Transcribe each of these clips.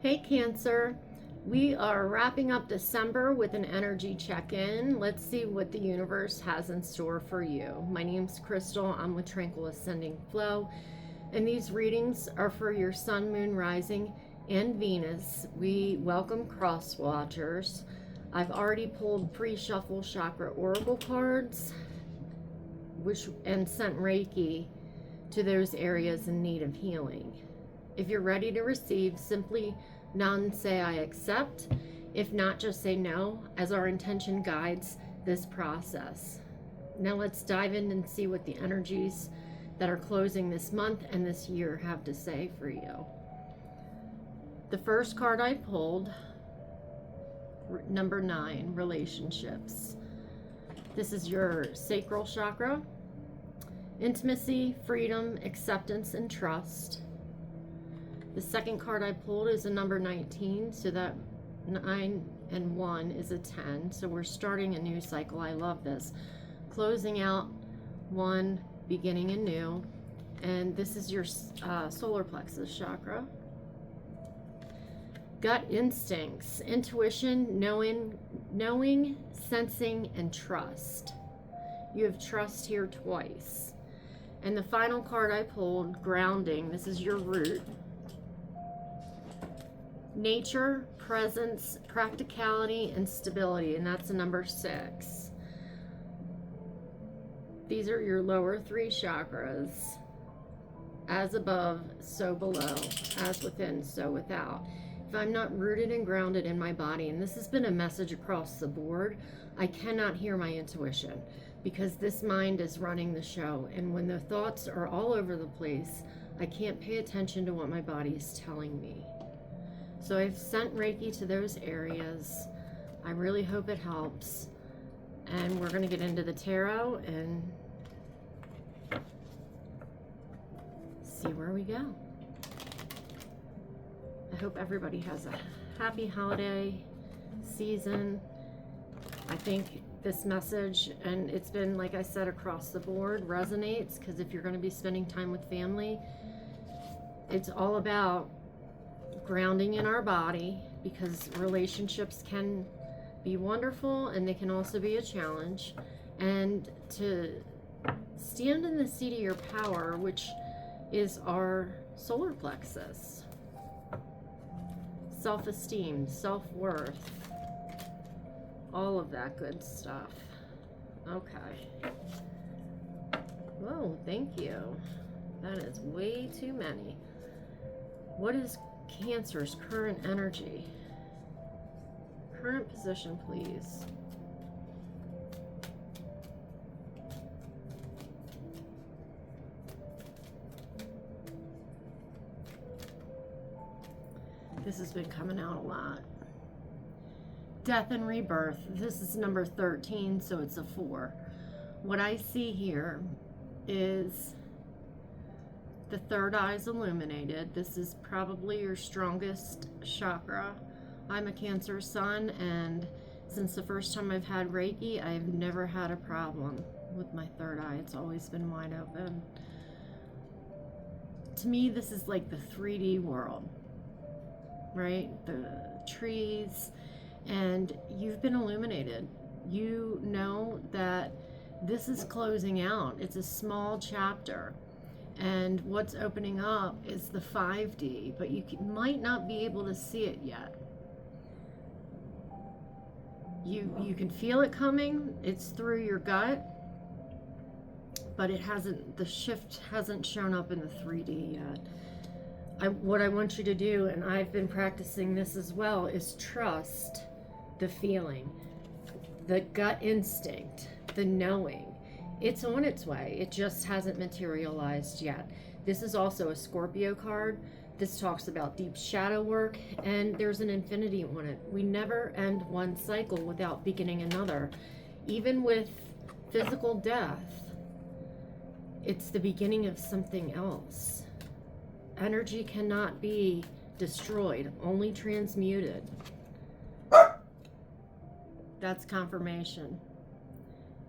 Hey Cancer, we are wrapping up December with an energy check-in. Let's see what the universe has in store for you. My name's Crystal. I'm with Tranquil Ascending Flow, and these readings are for your Sun, Moon, Rising, and Venus. We welcome cross watchers. I've already pulled pre-shuffle chakra oracle cards, and sent Reiki to those areas in need of healing. If you're ready to receive, simply nod and say I accept. If not, just say no, as our intention guides this process. Now let's dive in and see what the energies that are closing this month and this year have to say for you. The first card I pulled, number 9, relationships. This is your sacral chakra. Intimacy, freedom, acceptance, and trust. The second card I pulled is a number 19, so that 9 and 1 is a 10. So we're starting a new cycle. I love this. Closing out one, beginning anew. And this is your solar plexus chakra. Gut instincts, intuition, knowing, sensing, and trust. You have trust here twice. And the final card I pulled, grounding. This is your root. Nature, presence, practicality, and stability, and that's a number 6. These are your lower 3 chakras. As above, so below. As within, so without. If I'm not rooted and grounded in my body, and this has been a message across the board, I cannot hear my intuition because this mind is running the show. And when the thoughts are all over the place, I can't pay attention to what my body is telling me. So I've sent Reiki to those areas. I really hope it helps. And we're going to get into the tarot and see where we go. I hope everybody has a happy holiday season. I think this message, and it's been, like I said, across the board, resonates, because if you're going to be spending time with family, it's all about grounding in our body, because relationships can be wonderful and they can also be a challenge, and to stand in the seat of your power, which is our solar plexus. Self-esteem, self-worth, all of that good stuff. Okay. Whoa, thank you. That is way too many. What is Cancer's current energy? Current position, please. This has been coming out a lot. Death and rebirth. This is number 13, so it's a 4. What I see here is the third eye is illuminated. This is probably your strongest chakra. I'm a Cancer sun, and since the first time I've had Reiki, I've never had a problem with my third eye. It's always been wide open. To me, this is like the 3D world, right? The trees, and you've been illuminated. You know that this is closing out. It's a small chapter. And what's opening up is the 5D, but you might not be able to see it yet. You can feel it coming. It's through your gut, but it hasn't. The shift hasn't shown up in the 3D yet. What I want you to do, and I've been practicing this as well, is trust the feeling, the gut instinct, the knowing. It's on its way. It just hasn't materialized yet. This is also a Scorpio card. This talks about deep shadow work, and there's an infinity on it. We never end one cycle without beginning another. Even with physical death, it's the beginning of something else. Energy cannot be destroyed, only transmuted. That's confirmation.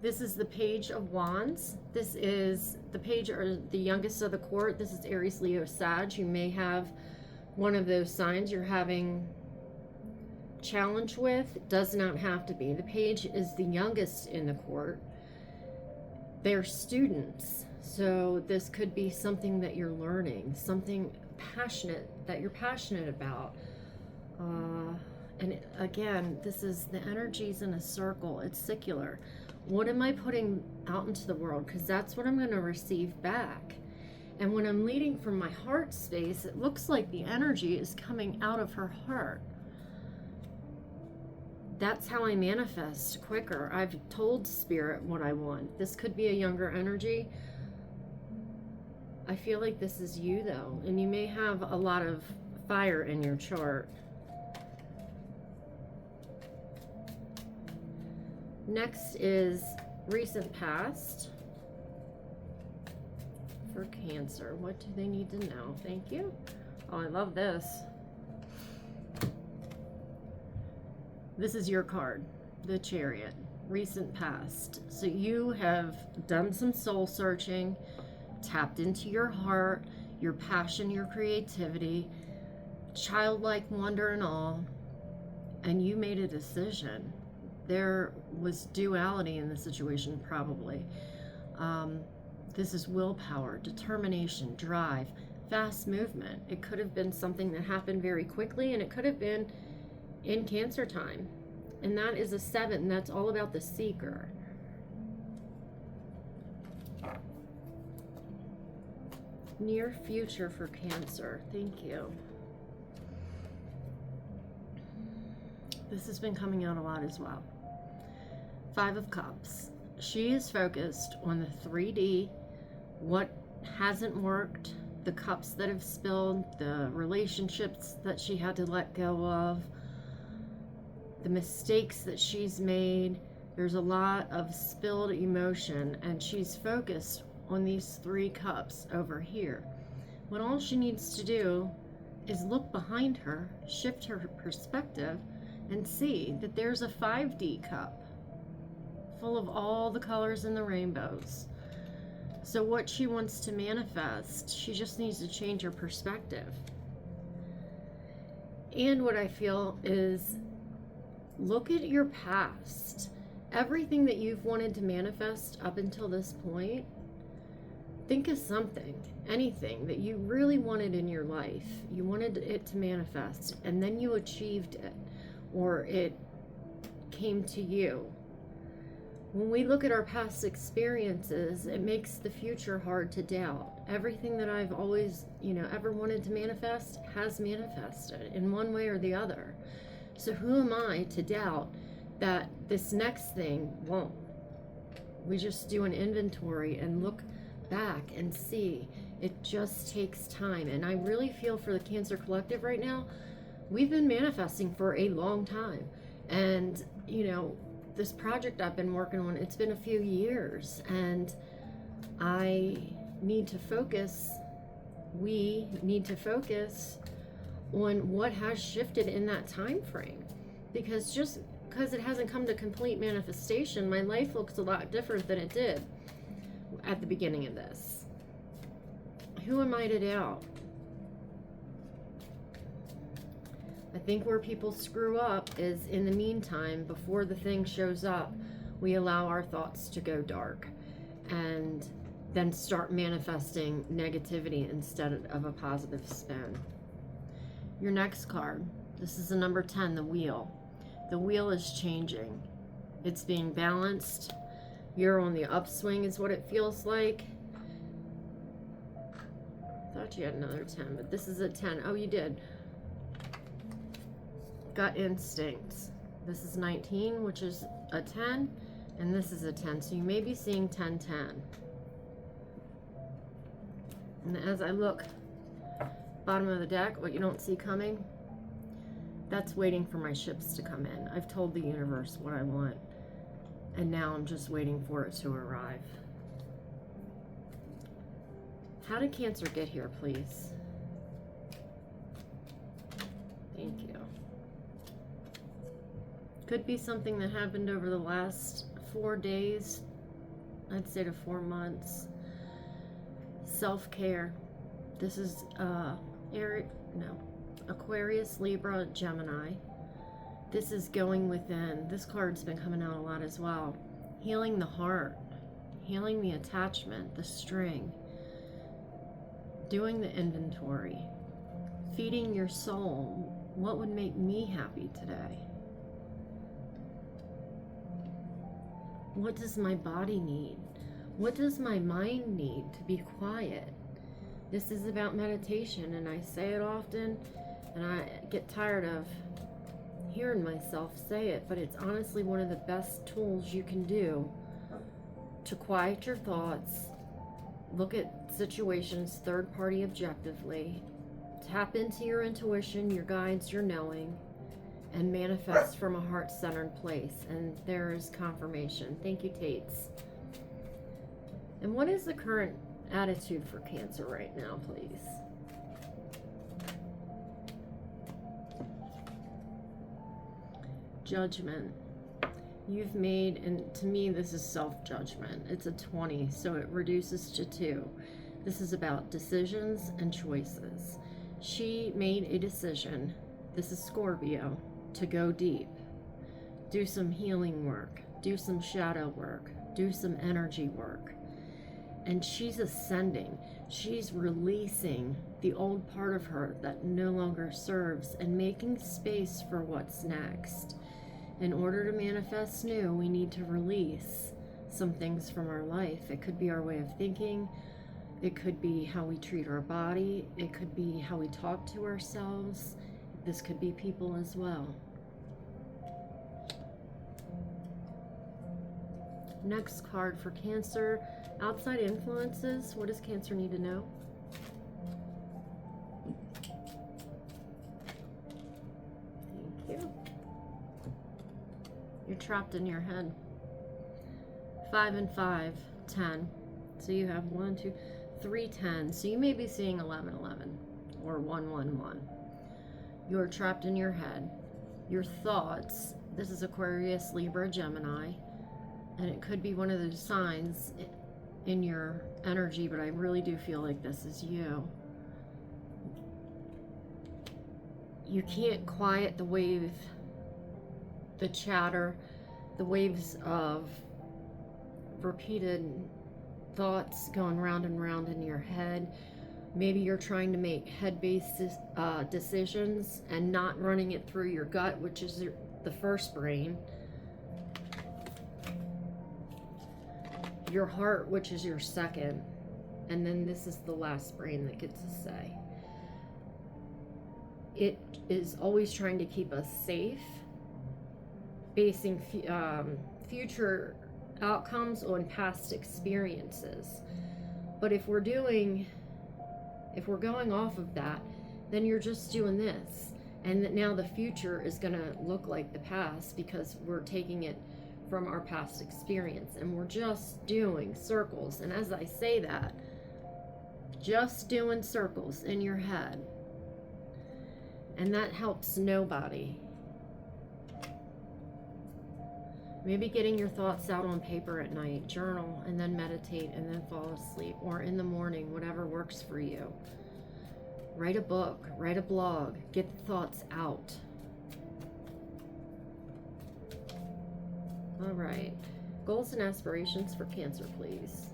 This is the Page of Wands. This is the page, or the youngest of the court. This is Aries, Leo, Sag. You may have one of those signs you're having challenge with. It does not have to be. The page is the youngest in the court. They're students. So this could be something that you're learning, something passionate that you're passionate about. And again, this is the energies in a circle. It's circular. What am I putting out into the world? Because that's what I'm going to receive back. And when I'm leading from my heart space, it looks like the energy is coming out of her heart. That's how I manifest quicker. I've told Spirit what I want. This could be a younger energy. I feel like this is you, though. And you may have a lot of fire in your chart. Next is recent past for Cancer. What do they need to know? Thank you. Oh, I love this. This is your card, the Chariot, recent past. So you have done some soul searching, tapped into your heart, your passion, your creativity, childlike wonder and all, and you made a decision. There was duality in the situation, probably. This is willpower, determination, drive, fast movement. It could have been something that happened very quickly, and it could have been in Cancer time. And that is a 7. That's all about the seeker. Near future for Cancer. Thank you. This has been coming out a lot as well. 5 of Cups. She is focused on the 3D, what hasn't worked, the cups that have spilled, the relationships that she had to let go of, the mistakes that she's made. There's a lot of spilled emotion, and she's focused on these 3 cups over here. What all she needs to do is look behind her, shift her perspective, and see that there's a 5D cup full of all the colors in the rainbows. So what she wants to manifest, she just needs to change her perspective. And what I feel is, look at your past. Everything that you've wanted to manifest up until this point, think of something, anything that you really wanted in your life. You wanted it to manifest, and then you achieved it, or it came to you. When we look at our past experiences, it makes the future hard to doubt. Everything that I've always, ever wanted to manifest has manifested in one way or the other. So who am I to doubt that this next thing won't? We just do an inventory and look back and see. It just takes time. And I really feel for the Cancer Collective right now, we've been manifesting for a long time. And, this project I've been working on, it's been a few years, and I need to focus, we need to focus on what has shifted in that time frame. Because just because it hasn't come to complete manifestation, my life looks a lot different than it did at the beginning of this. Who am I to doubt? I think where people screw up is, in the meantime, before the thing shows up, we allow our thoughts to go dark and then start manifesting negativity instead of a positive spin. Your next card, this is the number 10, the wheel. The wheel is changing. It's being balanced. You're on the upswing is what it feels like. I thought you had another 10, but this is a 10. Oh, you did. Gut instincts. This is 19, which is a 10, and this is a 10. So you may be seeing 10-10. And as I look bottom of the deck, what you don't see coming, that's waiting for my ships to come in. I've told the universe what I want, and now I'm just waiting for it to arrive. How did Cancer get here, please? Thank you. Could be something that happened over the last 4 days, I'd say to 4 months. Self-care. This is Aquarius, Libra, Gemini. This is going within. This card's been coming out a lot as well. Healing the heart, healing the attachment, the string, doing the inventory, feeding your soul. What would make me happy today? What does my body need? What does my mind need to be quiet? This is about meditation, and I say it often, and I get tired of hearing myself say it, but it's honestly one of the best tools you can do to quiet your thoughts, look at situations third party objectively, tap into your intuition, your guides, your knowing, and manifest from a heart-centered place. And there is confirmation. Thank you, Tates. And what is the current attitude for Cancer right now, please? Judgment. You've made, and to me this is self-judgment. It's a 20, so it reduces to 2. This is about decisions and choices. She made a decision, this is Scorpio, to go deep, do some healing work, do some shadow work, do some energy work. And she's ascending. She's releasing the old part of her that no longer serves and making space for what's next. In order to manifest new, we need to release some things from our life. It could be our way of thinking. It could be how we treat our body. It could be how we talk to ourselves. This could be people as well. Next card for Cancer. Outside influences. What does Cancer need to know? Thank you. You're trapped in your head. 5 and 5, 10. So you have 1, 2, 3 10. So you may be seeing 11, 11 or 1, 1, 1. You're trapped in your head. Your thoughts. This is Aquarius, Libra, Gemini. And it could be one of those signs in your energy, but I really do feel like this is you. You can't quiet the wave, the chatter, the waves of repeated thoughts going round and round in your head. Maybe you're trying to make head-based decisions and not running it through your gut, which is the first brain. Your heart, which is your second. And then this is the last brain that gets to say. It is always trying to keep us safe, basing future outcomes on past experiences. But if we're going off of that, then you're just doing this. And that now the future is going to look like the past because we're taking it from our past experience and we're just doing circles. And as I say that, just doing circles in your head. And that helps nobody. Maybe getting your thoughts out on paper at night, journal, and then meditate, and then fall asleep, or in the morning, whatever works for you. Write a book, write a blog, get the thoughts out. All right, goals and aspirations for Cancer, please.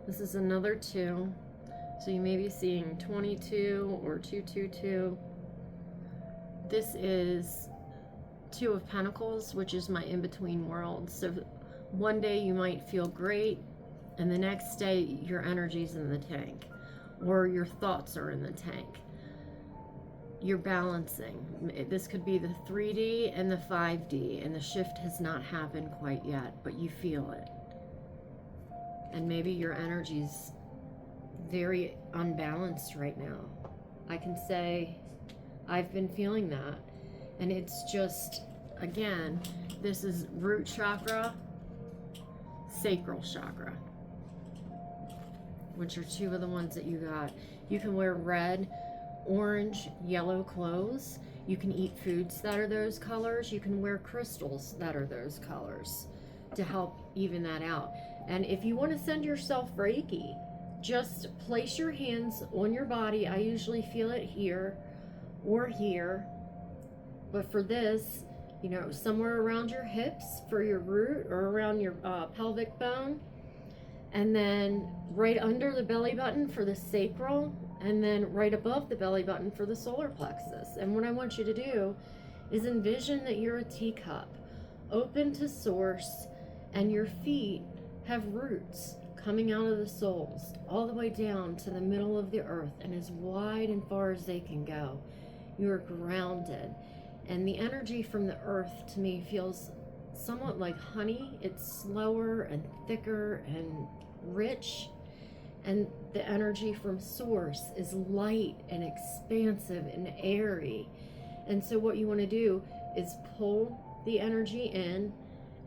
This is another 2. So you may be seeing 22 or 222. This is 2 of Pentacles, which is my in-between world. So one day you might feel great, and the next day your energy's in the tank, or your thoughts are in the tank. You're balancing. This could be the 3D and the 5D, and the shift has not happened quite yet, but you feel it. And maybe your energy's very unbalanced right now. I can say I've been feeling that. And it's just, again, this is root chakra, sacral chakra, which are 2 of the ones that you got. You can wear red, orange, yellow clothes. You can eat foods that are those colors. You can wear crystals that are those colors to help even that out. And if you want to send yourself Reiki, just place your hands on your body. I usually feel it here or here. But for this, you know, somewhere around your hips for your root, or around your pelvic bone. And then right under the belly button for the sacral. And then right above the belly button for the solar plexus. And what I want you to do is envision that you're a teacup, open to source, and your feet have roots coming out of the soles all the way down to the middle of the earth and as wide and far as they can go. You're grounded. And the energy from the earth to me feels somewhat like honey. It's slower and thicker and rich. And the energy from source is light and expansive and airy. And so what you want to do is pull the energy in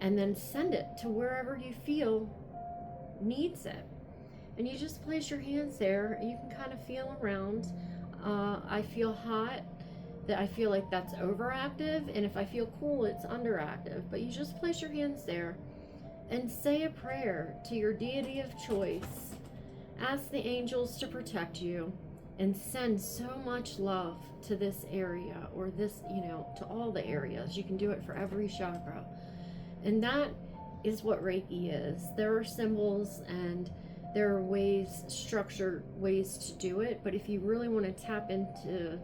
and then send it to wherever you feel needs it. And you just place your hands there. You can kind of feel around. I feel hot. That I feel like that's overactive, and if I feel cool, it's underactive. But you just place your hands there and say a prayer to your deity of choice. Ask the angels to protect you and send so much love to this area, or this, you know, to all the areas. You can do it for every chakra. And that is what Reiki is. There are symbols and there are ways, structured ways to do it. But if you really want to tap into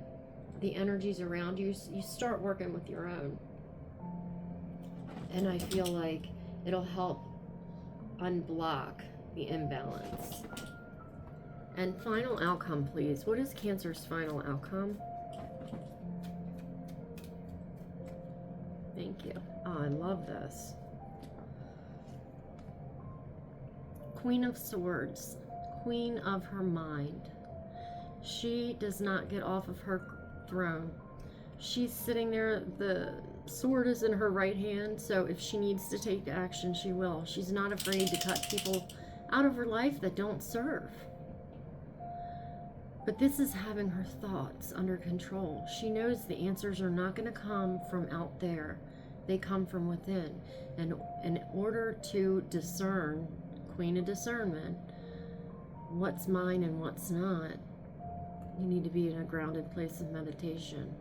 the energies around you, you start working with your own. And I feel like it'll help unblock the imbalance. And final outcome, please. What is Cancer's final outcome? Thank you. Oh, I love this. Queen of Swords, queen of her mind. She does not get off of her throne. She's sitting there, the sword is in her right hand, so if she needs to take action, she will. She's not afraid to cut people out of her life that don't serve. But this is having her thoughts under control. She knows the answers are not going to come from out there. They come from within. And in order to discern, Queen of Discernment, what's mine and what's not, you need to be in a grounded place of meditation.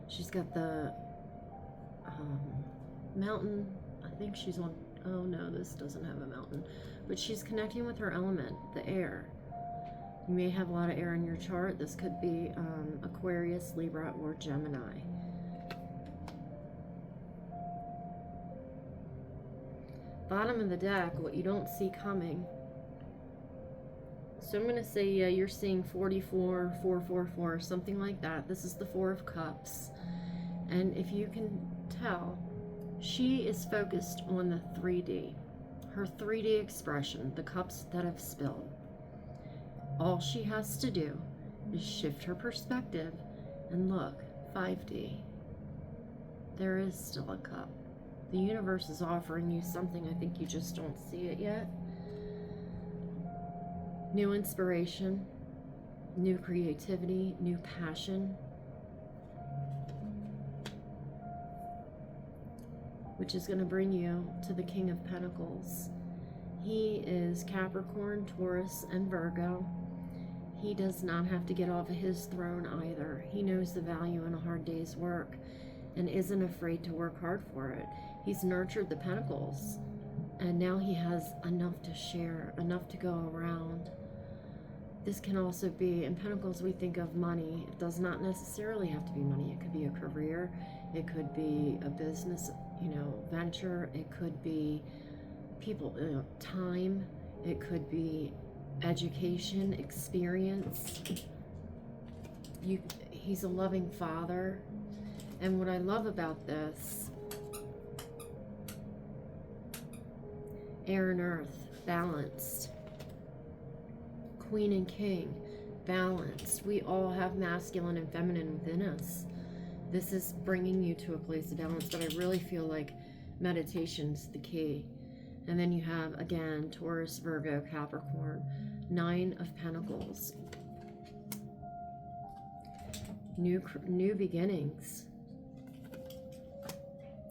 She's got the mountain. I think she's on, oh no, this doesn't have a mountain. But she's connecting with her element, the air. You may have a lot of air in your chart. This could be Aquarius, Libra, or Gemini. Bottom of the deck, what you don't see coming. So I'm going to say, yeah, you're seeing 44, 444, something like that. This is the Four of Cups. And if you can tell, she is focused on the 3D. Her 3D expression, the cups that have spilled. All she has to do is shift her perspective and look, 5D. There is still a cup. The universe is offering you something. I think you just don't see it yet. New inspiration, new creativity, new passion, which is going to bring you to the King of Pentacles. He is Capricorn, Taurus, and Virgo. He does not have to get off of his throne either. He knows the value in a hard day's work and isn't afraid to work hard for it. He's nurtured the Pentacles, and now he has enough to share, enough to go around. This can also be, in Pentacles we think of money. It does not necessarily have to be money. It could be a career. It could be a business, venture. It could be people, time. It could be education, experience. He's a loving father. And what I love about this, air and earth, balanced. Queen and King, balanced. We all have masculine and feminine within us. This is bringing you to a place of balance, but I really feel like meditation's the key. And then you have, again, Taurus, Virgo, Capricorn, 9 of Pentacles. New beginnings.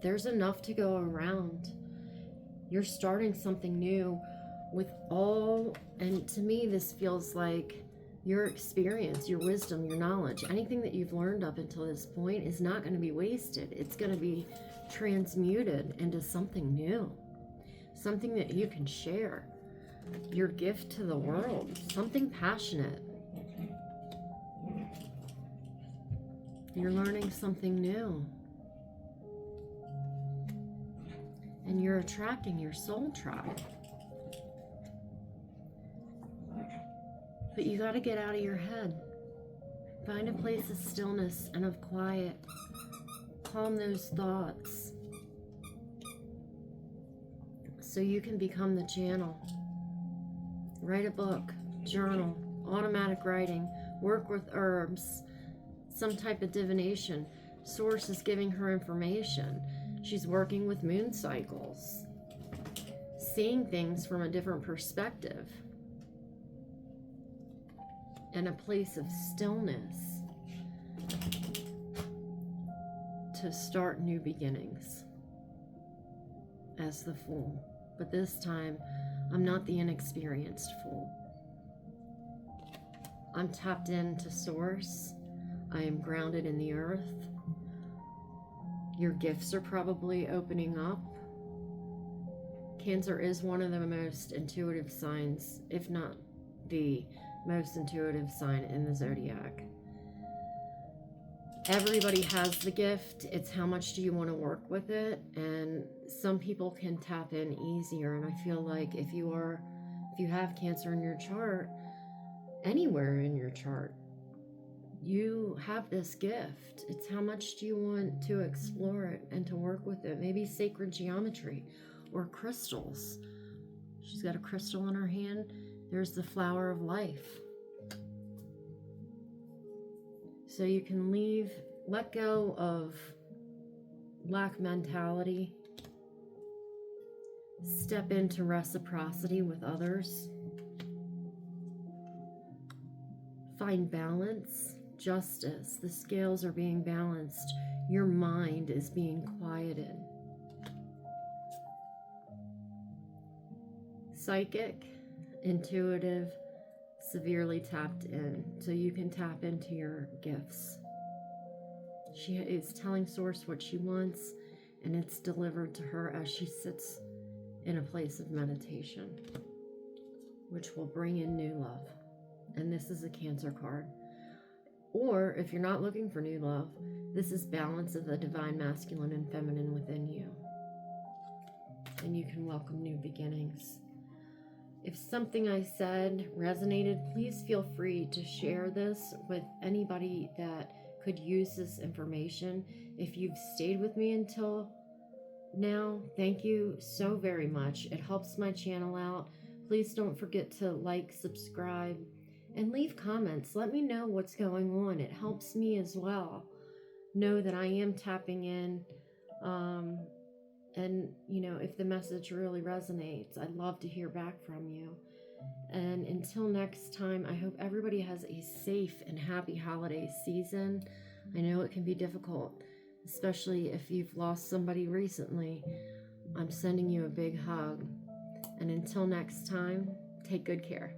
There's enough to go around. You're starting something new with all, and to me, this feels like your experience, your wisdom, your knowledge, anything that you've learned up until this point is not going to be wasted. It's going to be transmuted into something new, something that you can share, your gift to the world, something passionate. You're learning something new. And you're attracting your soul tribe. But you got to get out of your head. Find a place of stillness and of quiet. Calm those thoughts so you can become the channel. Write a book, journal, automatic writing, work with herbs, some type of divination. Source is giving her information. She's working with moon cycles, seeing things from a different perspective, and a place of stillness to start new beginnings as the Fool. But this time, I'm not the inexperienced Fool. I'm tapped into Source. I am grounded in the earth. Your gifts are probably opening up. Cancer is one of the most intuitive signs, if not the most intuitive sign in the zodiac. Everybody has the gift. It's how much do you want to work with it? And some people can tap in easier. And I feel like if you have Cancer in your chart, anywhere in your chart, you have this gift. It's how much do you want to explore it and to work with it? Maybe sacred geometry or crystals. She's got a crystal in her hand. There's the flower of life. So you can let go of lack mentality, step into reciprocity with others, find balance, justice. The scales are being balanced. Your mind is being quieted. Psychic, intuitive, severely tapped in, so you can tap into your gifts. She is telling Source what she wants, and it's delivered to her as she sits in a place of meditation, which will bring in new love. And this is a Cancer card. Or if you're not looking for new love, this is balance of the divine masculine and feminine within you. And you can welcome new beginnings. If something I said resonated, please feel free to share this with anybody that could use this information. If you've stayed with me until now, thank you so very much. It helps my channel out. Please don't forget to like, subscribe, and leave comments. Let me know what's going on. It helps me as well know that I am tapping in. And, if the message really resonates, I'd love to hear back from you. And until next time, I hope everybody has a safe and happy holiday season. I know it can be difficult, especially if you've lost somebody recently. I'm sending you a big hug. And until next time, take good care.